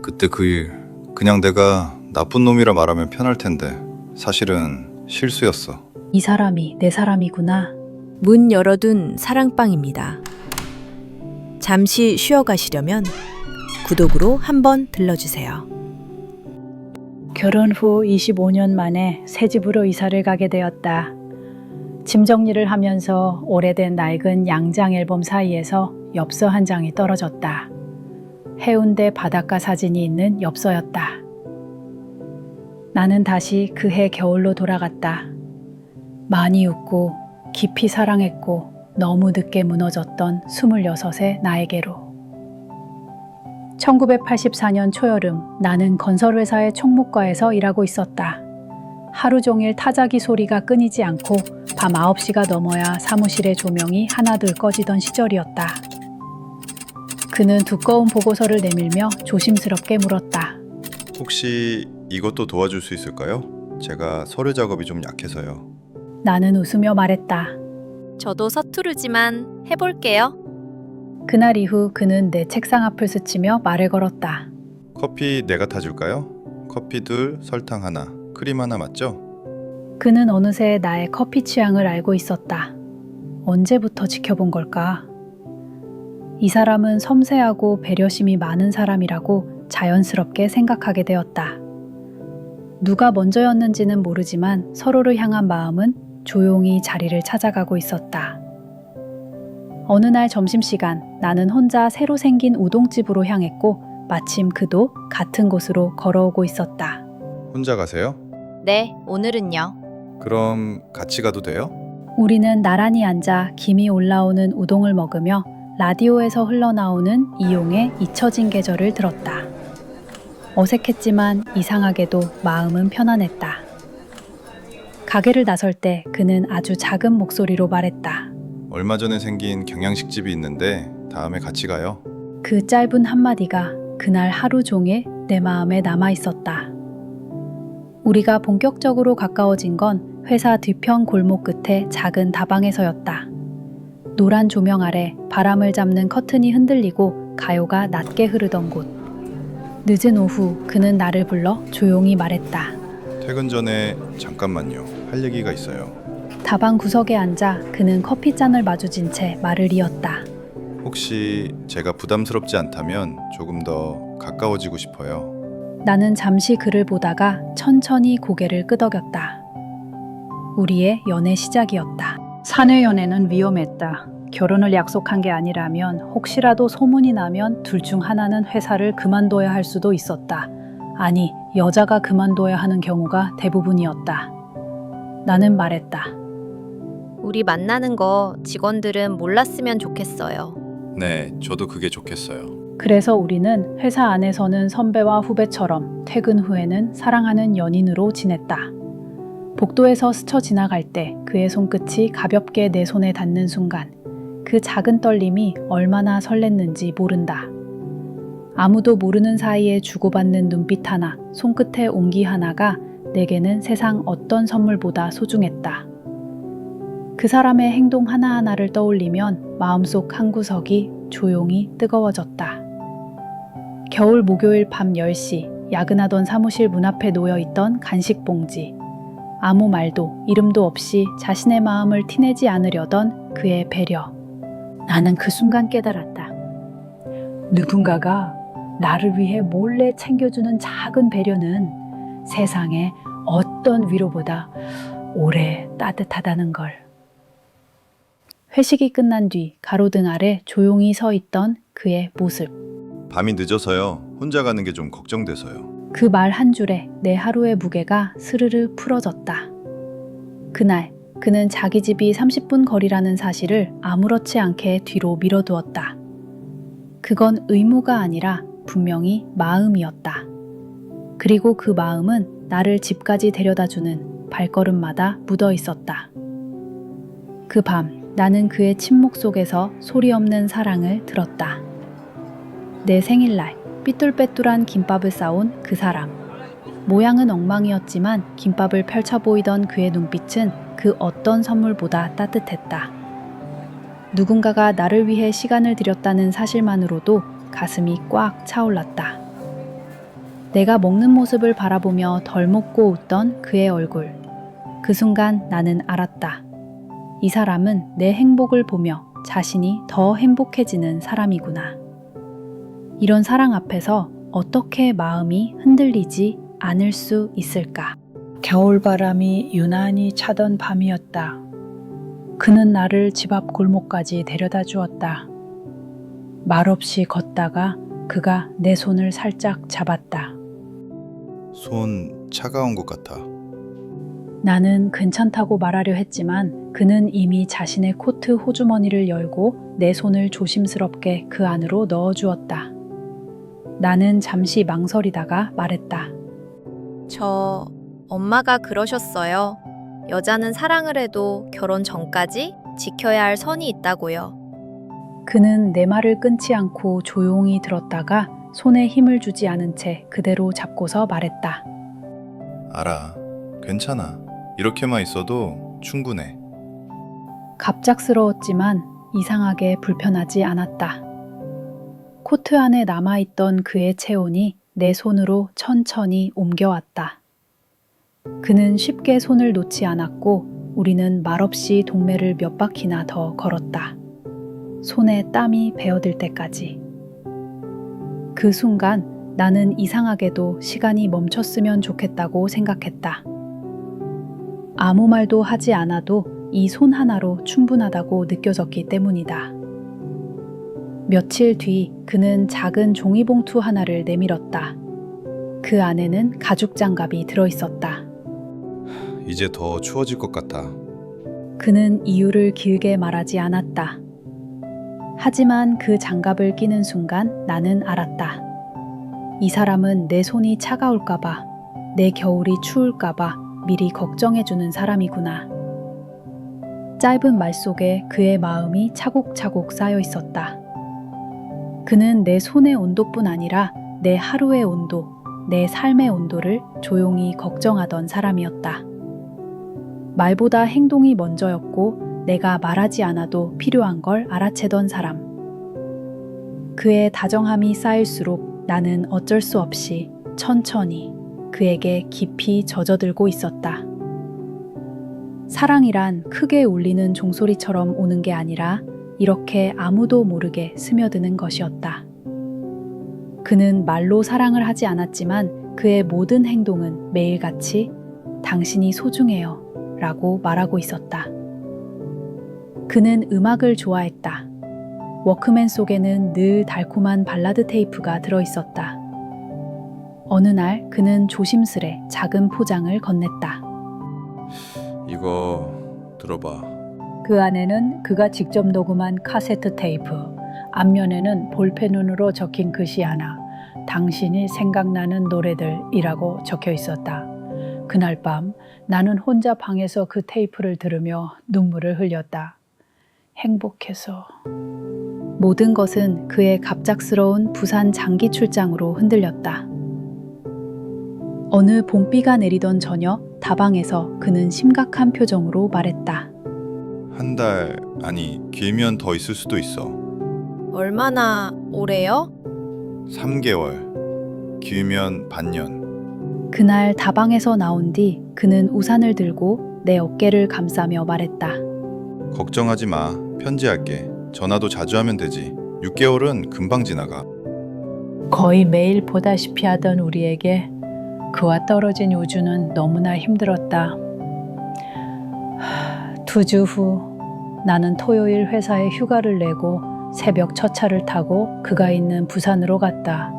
그때 그 일, 그냥 내가 나쁜 놈이라 말하면 편할 텐데 사실은 실수였어. 이 사람이 내 사람이구나. 문 열어둔 사랑방입니다. 잠시 쉬어가시려면 구독으로 한번 들러주세요. 결혼 후 25년 만에 새 집으로 이사를 가게 되었다. 짐 정리를 하면서 오래된 낡은 양장 앨범 사이에서 엽서 한 장이 떨어졌다. 해운대 바닷가 사진이 있는 엽서였다. 나는 다시 그해 겨울로 돌아갔다. 많이 웃고 깊이 사랑했고 너무 늦게 무너졌던 26의 나에게로. 1984년 초여름, 나는 건설회사의 총무과에서 일하고 있었다. 하루 종일 타자기 소리가 끊이지 않고 밤 9시가 넘어야 사무실의 조명이 하나둘 꺼지던 시절이었다. 그는 두꺼운 보고서를 내밀며 조심스럽게 물었다. 혹시 이것도 도와줄 수 있을까요? 제가 서류 작업이 좀 약해서요. 나는 웃으며 말했다. 저도 서투르지만 해볼게요. 그날 이후 그는 내 책상 앞을 스치며 말을 걸었다. 커피 내가 타줄까요? 커피 둘, 설탕 하나, 크림 하나 맞죠? 그는 어느새 나의 커피 취향을 알고 있었다. 언제부터 지켜본 걸까? 이 사람은 섬세하고 배려심이 많은 사람이라고 자연스럽게 생각하게 되었다. 누가 먼저였는지는 모르지만 서로를 향한 마음은 조용히 자리를 찾아가고 있었다. 어느 날 점심시간, 나는 혼자 새로 생긴 우동집으로 향했고 마침 그도 같은 곳으로 걸어오고 있었다. 혼자 가세요? 네, 오늘은요. 그럼 같이 가도 돼요? 우리는 나란히 앉아 김이 올라오는 우동을 먹으며 라디오에서 흘러나오는 이용의 잊혀진 계절을 들었다. 어색했지만 이상하게도 마음은 편안했다. 가게를 나설 때 그는 아주 작은 목소리로 말했다. 얼마 전에 생긴 경양식집이 있는데 다음에 같이 가요. 그 짧은 한마디가 그날 하루 종일 내 마음에 남아 있었다. 우리가 본격적으로 가까워진 건 회사 뒤편 골목 끝의 작은 다방에서였다. 노란 조명 아래 바람을 잡는 커튼이 흔들리고 가요가 낮게 흐르던 곳. 늦은 오후 그는 나를 불러 조용히 말했다. 퇴근 전에 잠깐만요. 할 얘기가 있어요. 다방 구석에 앉아 그는 커피잔을 마주친 채 말을 이었다. 혹시 제가 부담스럽지 않다면 조금 더 가까워지고 싶어요. 나는 잠시 그를 보다가 천천히 고개를 끄덕였다. 우리의 연애 시작이었다. 사내 연애는 위험했다. 결혼을 약속한 게 아니라면 혹시라도 소문이 나면 둘 중 하나는 회사를 그만둬야 할 수도 있었다. 아니, 여자가 그만둬야 하는 경우가 대부분이었다. 나는 말했다. 우리 만나는 거 직원들은 몰랐으면 좋겠어요. 네, 저도 그게 좋겠어요. 그래서 우리는 회사 안에서는 선배와 후배처럼 퇴근 후에는 사랑하는 연인으로 지냈다. 복도에서 스쳐 지나갈 때 그의 손끝이 가볍게 내 손에 닿는 순간 그 작은 떨림이 얼마나 설렜는지 모른다. 아무도 모르는 사이에 주고받는 눈빛 하나, 손끝의 온기 하나가 내게는 세상 어떤 선물보다 소중했다. 그 사람의 행동 하나하나를 떠올리면 마음속 한 구석이 조용히 뜨거워졌다. 겨울 목요일 밤 10시, 야근하던 사무실 문 앞에 놓여있던 간식 봉지. 아무 말도 이름도 없이 자신의 마음을 티내지 않으려던 그의 배려. 나는 그 순간 깨달았다. 누군가가 나를 위해 몰래 챙겨주는 작은 배려는 세상의 어떤 위로보다 오래 따뜻하다는 걸. 회식이 끝난 뒤 가로등 아래 조용히 서 있던 그의 모습. 밤이 늦어서요. 혼자 가는 게 좀 걱정돼서요. 그 말 한 줄에 내 하루의 무게가 스르르 풀어졌다. 그날 그는 자기 집이 30분 거리라는 사실을 아무렇지 않게 뒤로 밀어두었다. 그건 의무가 아니라 분명히 마음이었다. 그리고 그 마음은 나를 집까지 데려다주는 발걸음마다 묻어 있었다. 그 밤 나는 그의 침묵 속에서 소리 없는 사랑을 들었다. 내 생일날 삐뚤빼뚤한 김밥을 싸온 그 사람. 모양은 엉망이었지만 김밥을 펼쳐 보이던 그의 눈빛은 그 어떤 선물보다 따뜻했다. 누군가가 나를 위해 시간을 들였다는 사실만으로도 가슴이 꽉 차올랐다. 내가 먹는 모습을 바라보며 덜 먹고 웃던 그의 얼굴. 그 순간 나는 알았다. 이 사람은 내 행복을 보며 자신이 더 행복해지는 사람이구나. 이런 사랑 앞에서 어떻게 마음이 흔들리지 않을 수 있을까? 겨울바람이 유난히 차던 밤이었다. 그는 나를 집 앞 골목까지 데려다 주었다. 말없이 걷다가 그가 내 손을 살짝 잡았다. 손 차가운 것 같아. 나는 괜찮다고 말하려 했지만 그는 이미 자신의 코트 호주머니를 열고 내 손을 조심스럽게 그 안으로 넣어주었다. 나는 잠시 망설이다가 말했다. 저 엄마가 그러셨어요. 여자는 사랑을 해도 결혼 전까지 지켜야 할 선이 있다고요. 그는 내 말을 끊지 않고 조용히 들었다가 손에 힘을 주지 않은 채 그대로 잡고서 말했다. 알아. 괜찮아. 이렇게만 있어도 충분해. 갑작스러웠지만 이상하게 불편하지 않았다. 코트 안에 남아있던 그의 체온이 내 손으로 천천히 옮겨왔다. 그는 쉽게 손을 놓지 않았고 우리는 말없이 동매를 몇 바퀴나 더 걸었다. 손에 땀이 베어들 때까지. 그 순간 나는 이상하게도 시간이 멈췄으면 좋겠다고 생각했다. 아무 말도 하지 않아도 이 손 하나로 충분하다고 느껴졌기 때문이다. 며칠 뒤 그는 작은 종이봉투 하나를 내밀었다. 그 안에는 가죽 장갑이 들어있었다. 이제 더 추워질 것 같아. 그는 이유를 길게 말하지 않았다. 하지만 그 장갑을 끼는 순간 나는 알았다. 이 사람은 내 손이 차가울까봐, 내 겨울이 추울까봐 미리 걱정해주는 사람이구나. 짧은 말 속에 그의 마음이 차곡차곡 쌓여 있었다. 그는 내 손의 온도뿐 아니라 내 하루의 온도, 내 삶의 온도를 조용히 걱정하던 사람이었다. 말보다 행동이 먼저였고 내가 말하지 않아도 필요한 걸 알아채던 사람. 그의 다정함이 쌓일수록 나는 어쩔 수 없이 천천히 그에게 깊이 젖어들고 있었다. 사랑이란 크게 울리는 종소리처럼 오는 게 아니라 이렇게 아무도 모르게 스며드는 것이었다. 그는 말로 사랑을 하지 않았지만 그의 모든 행동은 매일같이 당신이 소중해요 라고 말하고 있었다. 그는 음악을 좋아했다. 워크맨 속에는 늘 달콤한 발라드 테이프가 들어있었다. 어느 날 그는 조심스레 작은 포장을 건넸다. 이거 들어봐. 그 안에는 그가 직접 녹음한 카세트 테이프, 앞면에는 볼펜으로 적힌 글씨 하나, 당신이 생각나는 노래들이라고 적혀 있었다. 그날 밤 나는 혼자 방에서 그 테이프를 들으며 눈물을 흘렸다. 행복해서. 모든 것은 그의 갑작스러운 부산 장기 출장으로 흔들렸다. 어느 봄비가 내리던 저녁 다방에서 그는 심각한 표정으로 말했다. 한 달, 아니 길면 더 있을 수도 있어. 얼마나 오래요? 3개월, 길면 반년. 그날 다방에서 나온 뒤 그는 우산을 들고 내 어깨를 감싸며 말했다. 걱정하지 마. 편지할게. 전화도 자주 하면 되지. 6개월은 금방 지나가. 거의 매일 보다시피 하던 우리에게 그와 떨어진 우주는 너무나 힘들었다. 2주 후 나는 토요일 회사에 휴가를 내고 새벽 첫 차를 타고 그가 있는 부산으로 갔다.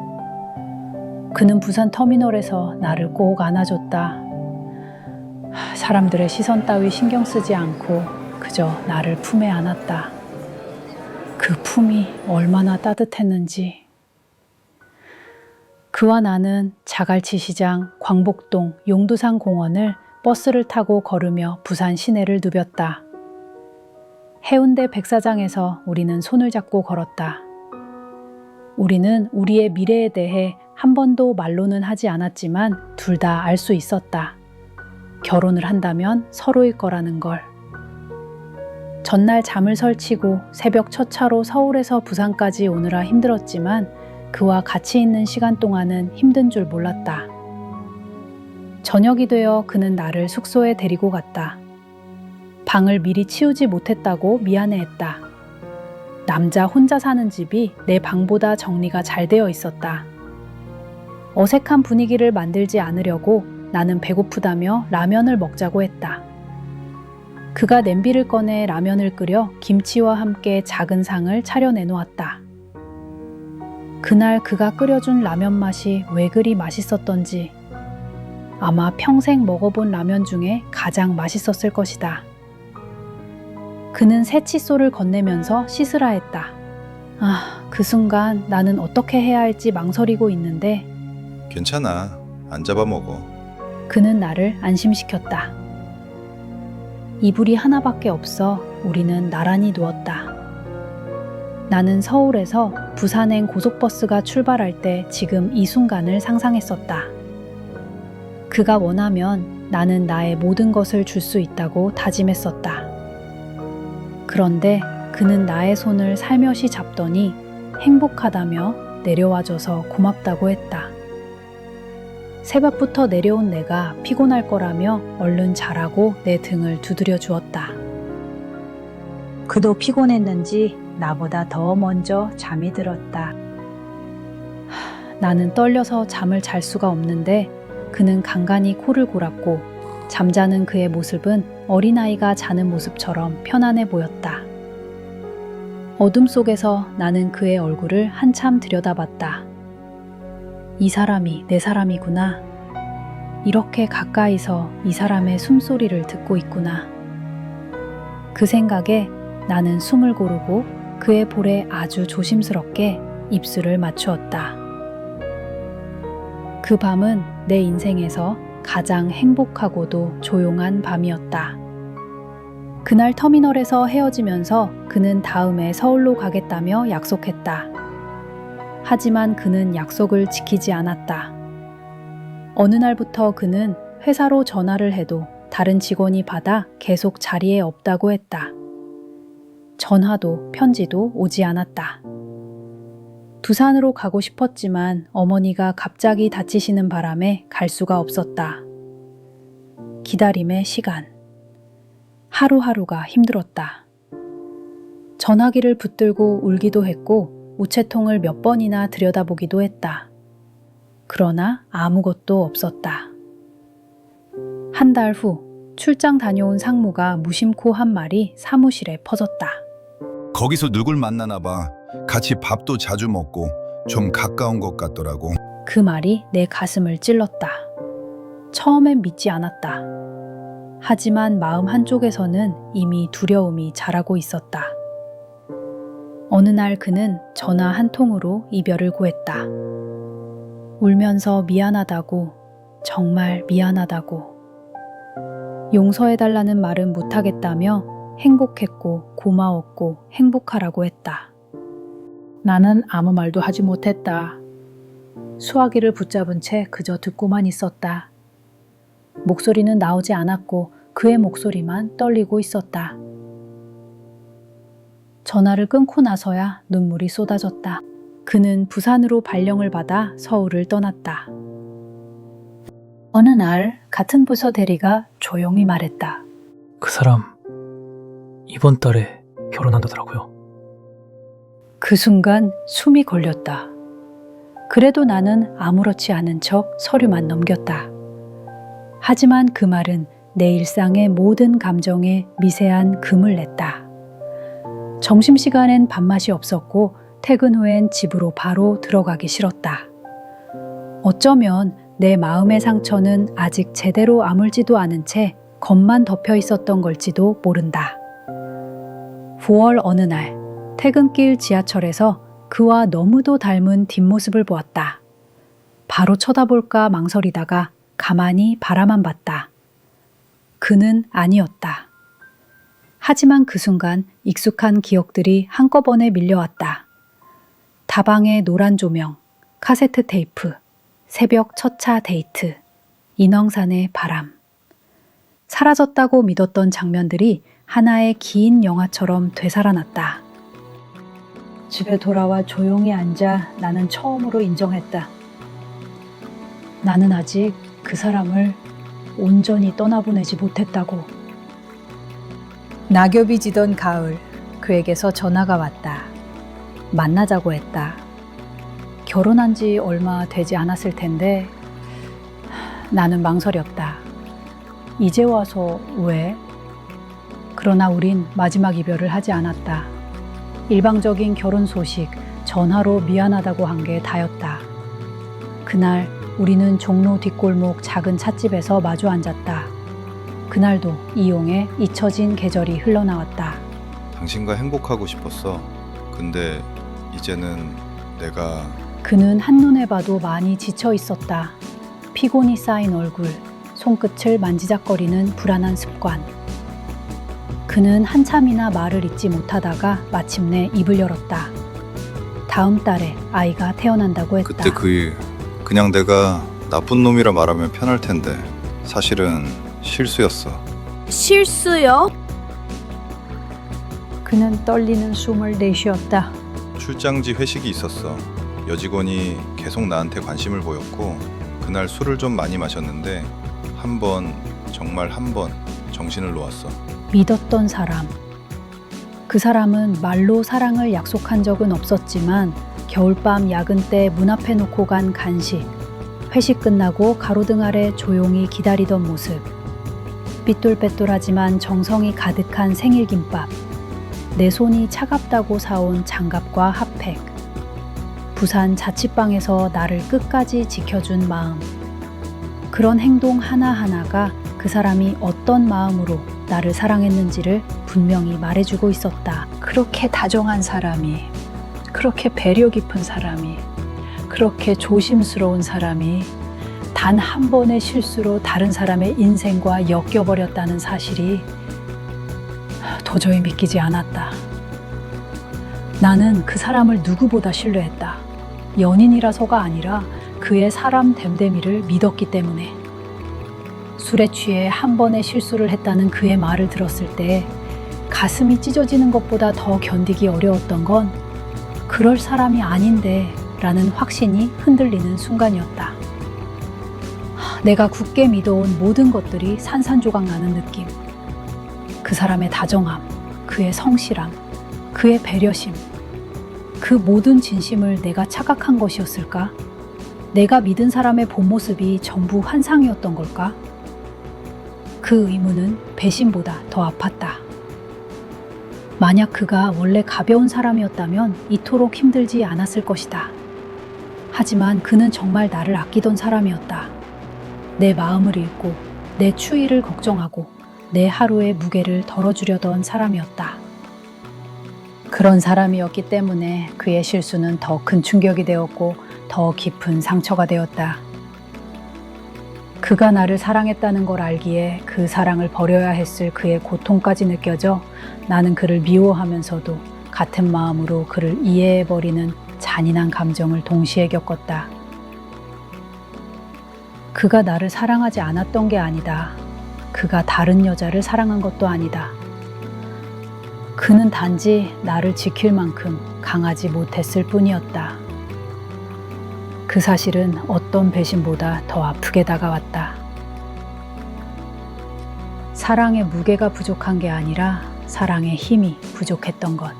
그는 부산 터미널에서 나를 꼭 안아줬다. 사람들의 시선 따위 신경 쓰지 않고 그저 나를 품에 안았다. 그 품이 얼마나 따뜻했는지. 그와 나는 자갈치 시장, 광복동, 용두산 공원을 버스를 타고 걸으며 부산 시내를 누볐다. 해운대 백사장에서 우리는 손을 잡고 걸었다. 우리는 우리의 미래에 대해 한 번도 말로는 하지 않았지만 둘 다 알 수 있었다. 결혼을 한다면 서로일 거라는 걸. 전날 잠을 설치고 새벽 첫 차로 서울에서 부산까지 오느라 힘들었지만 그와 같이 있는 시간 동안은 힘든 줄 몰랐다. 저녁이 되어 그는 나를 숙소에 데리고 갔다. 방을 미리 치우지 못했다고 미안해했다. 남자 혼자 사는 집이 내 방보다 정리가 잘 되어 있었다. 어색한 분위기를 만들지 않으려고 나는 배고프다며 라면을 먹자고 했다. 그가 냄비를 꺼내 라면을 끓여 김치와 함께 작은 상을 차려내 놓았다. 그날 그가 끓여준 라면 맛이 왜 그리 맛있었던지 아마 평생 먹어본 라면 중에 가장 맛있었을 것이다. 그는 새 칫솔을 건네면서 씻으라 했다. 그 순간 나는 어떻게 해야 할지 망설이고 있는데 괜찮아. 안 잡아먹어. 그는 나를 안심시켰다. 이불이 하나밖에 없어 우리는 나란히 누웠다. 나는 서울에서 부산행 고속버스가 출발할 때 지금 이 순간을 상상했었다. 그가 원하면 나는 나의 모든 것을 줄 수 있다고 다짐했었다. 그런데 그는 나의 손을 살며시 잡더니 행복하다며 내려와줘서 고맙다고 했다. 새벽부터 내려온 내가 피곤할 거라며 얼른 자라고 내 등을 두드려 주었다. 그도 피곤했는지 나보다 더 먼저 잠이 들었다. 나는 떨려서 잠을 잘 수가 없는데 그는 간간히 코를 골았고 잠자는 그의 모습은 어린아이가 자는 모습처럼 편안해 보였다. 어둠 속에서 나는 그의 얼굴을 한참 들여다봤다. 이 사람이 내 사람이구나. 이렇게 가까이서 이 사람의 숨소리를 듣고 있구나. 그 생각에 나는 숨을 고르고 그의 볼에 아주 조심스럽게 입술을 맞추었다. 그 밤은 내 인생에서 가장 행복하고도 조용한 밤이었다. 그날 터미널에서 헤어지면서 그는 다음에 서울로 가겠다며 약속했다. 하지만 그는 약속을 지키지 않았다. 어느 날부터 그는 회사로 전화를 해도 다른 직원이 받아 계속 자리에 없다고 했다. 전화도 편지도 오지 않았다. 부산으로 가고 싶었지만 어머니가 갑자기 다치시는 바람에 갈 수가 없었다. 기다림의 시간. 하루하루가 힘들었다. 전화기를 붙들고 울기도 했고 우체통을 몇 번이나 들여다보기도 했다. 그러나 아무것도 없었다. 한 달 후 출장 다녀온 상무가 무심코 한 말이 사무실에 퍼졌다. 거기서 누굴 만나나 봐. 같이 밥도 자주 먹고 좀 가까운 것 같더라고. 그 말이 내 가슴을 찔렀다. 처음엔 믿지 않았다. 하지만 마음 한쪽에서는 이미 두려움이 자라고 있었다. 어느 날 그는 전화 한 통으로 이별을 고했다. 울면서 미안하다고, 정말 미안하다고. 용서해달라는 말은 못하겠다며 행복했고 고마웠고 행복하라고 했다. 나는 아무 말도 하지 못했다. 수화기를 붙잡은 채 그저 듣고만 있었다. 목소리는 나오지 않았고 그의 목소리만 떨리고 있었다. 전화를 끊고 나서야 눈물이 쏟아졌다. 그는 부산으로 발령을 받아 서울을 떠났다. 어느 날 같은 부서 대리가 조용히 말했다. 그 사람 이번 달에 결혼한다더라고요. 그 순간 숨이 걸렸다. 그래도 나는 아무렇지 않은 척 서류만 넘겼다. 하지만 그 말은 내 일상의 모든 감정에 미세한 금을 냈다. 점심시간엔 밥맛이 없었고 퇴근 후엔 집으로 바로 들어가기 싫었다. 어쩌면 내 마음의 상처는 아직 제대로 아물지도 않은 채 겉만 덮여 있었던 걸지도 모른다. 9월 어느 날 퇴근길 지하철에서 그와 너무도 닮은 뒷모습을 보았다. 바로 쳐다볼까 망설이다가 가만히 바라만 봤다. 그는 아니었다. 하지만 그 순간 익숙한 기억들이 한꺼번에 밀려왔다. 다방의 노란 조명, 카세트 테이프, 새벽 첫차 데이트, 인왕산의 바람. 사라졌다고 믿었던 장면들이 하나의 긴 영화처럼 되살아났다. 집에 돌아와 조용히 앉아 나는 처음으로 인정했다. 나는 아직 그 사람을 온전히 떠나보내지 못했다고. 낙엽이 지던 가을, 그에게서 전화가 왔다. 만나자고 했다. 결혼한 지 얼마 되지 않았을 텐데 나는 망설였다. 이제 와서 왜? 그러나 우린 마지막 이별을 하지 않았다. 일방적인 결혼 소식, 전화로 미안하다고 한 게 다였다. 그날 우리는 종로 뒷골목 작은 찻집에서 마주 앉았다. 그날도 이용의 잊혀진 계절이 흘러나왔다. 당신과 행복하고 싶었어. 근데 이제는 내가 그는 한눈에 봐도 많이 지쳐 있었다. 피곤이 쌓인 얼굴, 손끝을 만지작거리는 불안한 습관. 그는 한참이나 말을 잇지 못하다가 마침내 입을 열었다. 다음 달에 아이가 태어난다고 했다. 그때 그 일 그냥 내가 나쁜 놈이라 말하면 편할 텐데 사실은 실수였어. 실수요? 그는 떨리는 숨을 내쉬었다. 출장지 회식이 있었어. 여직원이 계속 나한테 관심을 보였고 그날 술을 좀 많이 마셨는데 정말 한 번 정신을 놓았어. 믿었던 사람. 그 사람은 말로 사랑을 약속한 적은 없었지만 겨울밤 야근 때 문 앞에 놓고 간 간식, 회식 끝나고 가로등 아래 조용히 기다리던 모습, 삐뚤빼뚤하지만 정성이 가득한 생일김밥, 내 손이 차갑다고 사온 장갑과 핫팩, 부산 자취방에서 나를 끝까지 지켜준 마음. 그런 행동 하나하나가 그 사람이 어떤 마음으로 나를 사랑했는지를 분명히 말해주고 있었다. 그렇게 다정한 사람이, 그렇게 배려 깊은 사람이, 그렇게 조심스러운 사람이 단 한 번의 실수로 다른 사람의 인생과 엮여버렸다는 사실이 도저히 믿기지 않았다. 나는 그 사람을 누구보다 신뢰했다. 연인이라서가 아니라 그의 사람 됨됨이를 믿었기 때문에. 술에 취해 한 번의 실수를 했다는 그의 말을 들었을 때 가슴이 찢어지는 것보다 더 견디기 어려웠던 건 그럴 사람이 아닌데 라는 확신이 흔들리는 순간이었다. 내가 굳게 믿어온 모든 것들이 산산조각 나는 느낌. 그 사람의 다정함, 그의 성실함, 그의 배려심, 그 모든 진심을 내가 착각한 것이었을까? 내가 믿은 사람의 본 모습이 전부 환상이었던 걸까? 그 의문은 배신보다 더 아팠다. 만약 그가 원래 가벼운 사람이었다면 이토록 힘들지 않았을 것이다. 하지만 그는 정말 나를 아끼던 사람이었다. 내 마음을 읽고 내 추위를 걱정하고 내 하루의 무게를 덜어주려던 사람이었다. 그런 사람이었기 때문에 그의 실수는 더 큰 충격이 되었고 더 깊은 상처가 되었다. 그가 나를 사랑했다는 걸 알기에 그 사랑을 버려야 했을 그의 고통까지 느껴져 나는 그를 미워하면서도 같은 마음으로 그를 이해해버리는 잔인한 감정을 동시에 겪었다. 그가 나를 사랑하지 않았던 게 아니다. 그가 다른 여자를 사랑한 것도 아니다. 그는 단지 나를 지킬 만큼 강하지 못했을 뿐이었다. 그 사실은 어떤 배신보다 더 아프게 다가왔다. 사랑의 무게가 부족한 게 아니라 사랑의 힘이 부족했던 것.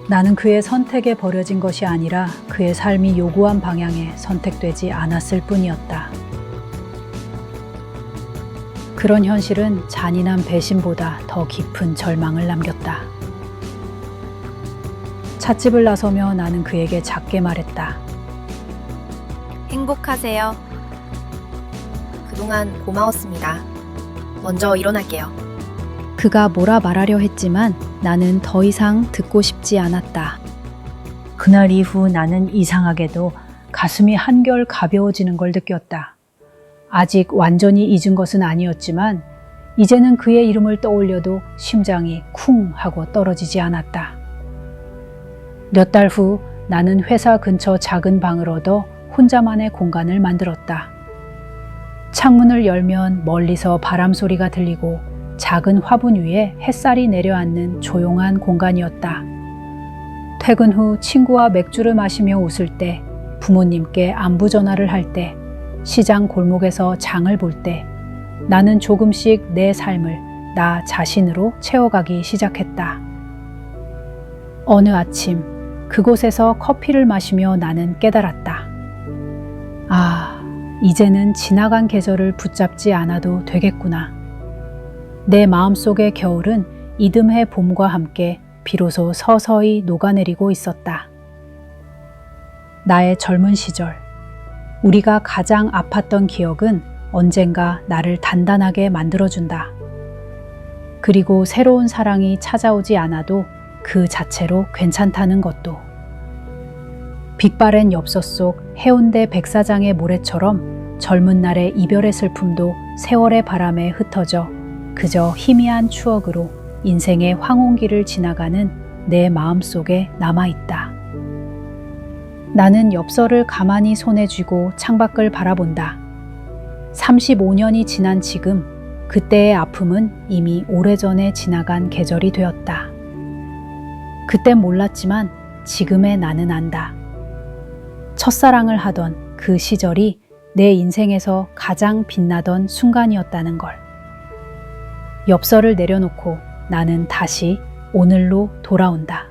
나는 그의 선택에 버려진 것이 아니라 그의 삶이 요구한 방향에 선택되지 않았을 뿐이었다. 그런 현실은 잔인한 배신보다 더 깊은 절망을 남겼다. 찻집을 나서며 나는 그에게 작게 말했다. 행복하세요. 그동안 고마웠습니다. 먼저 일어날게요. 그가 뭐라 말하려 했지만 나는 더 이상 듣고 싶지 않았다. 그날 이후 나는 이상하게도 가슴이 한결 가벼워지는 걸 느꼈다. 아직 완전히 잊은 것은 아니었지만 이제는 그의 이름을 떠올려도 심장이 쿵 하고 떨어지지 않았다. 몇 달 후 나는 회사 근처 작은 방을 얻어 혼자만의 공간을 만들었다. 창문을 열면 멀리서 바람 소리가 들리고 작은 화분 위에 햇살이 내려앉는 조용한 공간이었다. 퇴근 후 친구와 맥주를 마시며 웃을 때, 부모님께 안부 전화를 할 때, 시장 골목에서 장을 볼 때, 나는 조금씩 내 삶을 나 자신으로 채워가기 시작했다. 어느 아침, 그곳에서 커피를 마시며 나는 깨달았다. 아, 이제는 지나간 계절을 붙잡지 않아도 되겠구나. 내 마음속의 겨울은 이듬해 봄과 함께 비로소 서서히 녹아내리고 있었다. 나의 젊은 시절, 우리가 가장 아팠던 기억은 언젠가 나를 단단하게 만들어준다. 그리고 새로운 사랑이 찾아오지 않아도 그 자체로 괜찮다는 것도. 빅바렌 엽서 속 해운대 백사장의 모래처럼 젊은 날의 이별의 슬픔도 세월의 바람에 흩어져 그저 희미한 추억으로 인생의 황혼기를 지나가는 내 마음속에 남아있다. 나는 엽서를 가만히 손에 쥐고 창밖을 바라본다. 35년이 지난 지금, 그때의 아픔은 이미 오래전에 지나간 계절이 되었다. 그땐 몰랐지만 지금의 나는 안다. 첫사랑을 하던 그 시절이 내 인생에서 가장 빛나던 순간이었다는 걸. 엽서를 내려놓고 나는 다시 오늘로 돌아온다.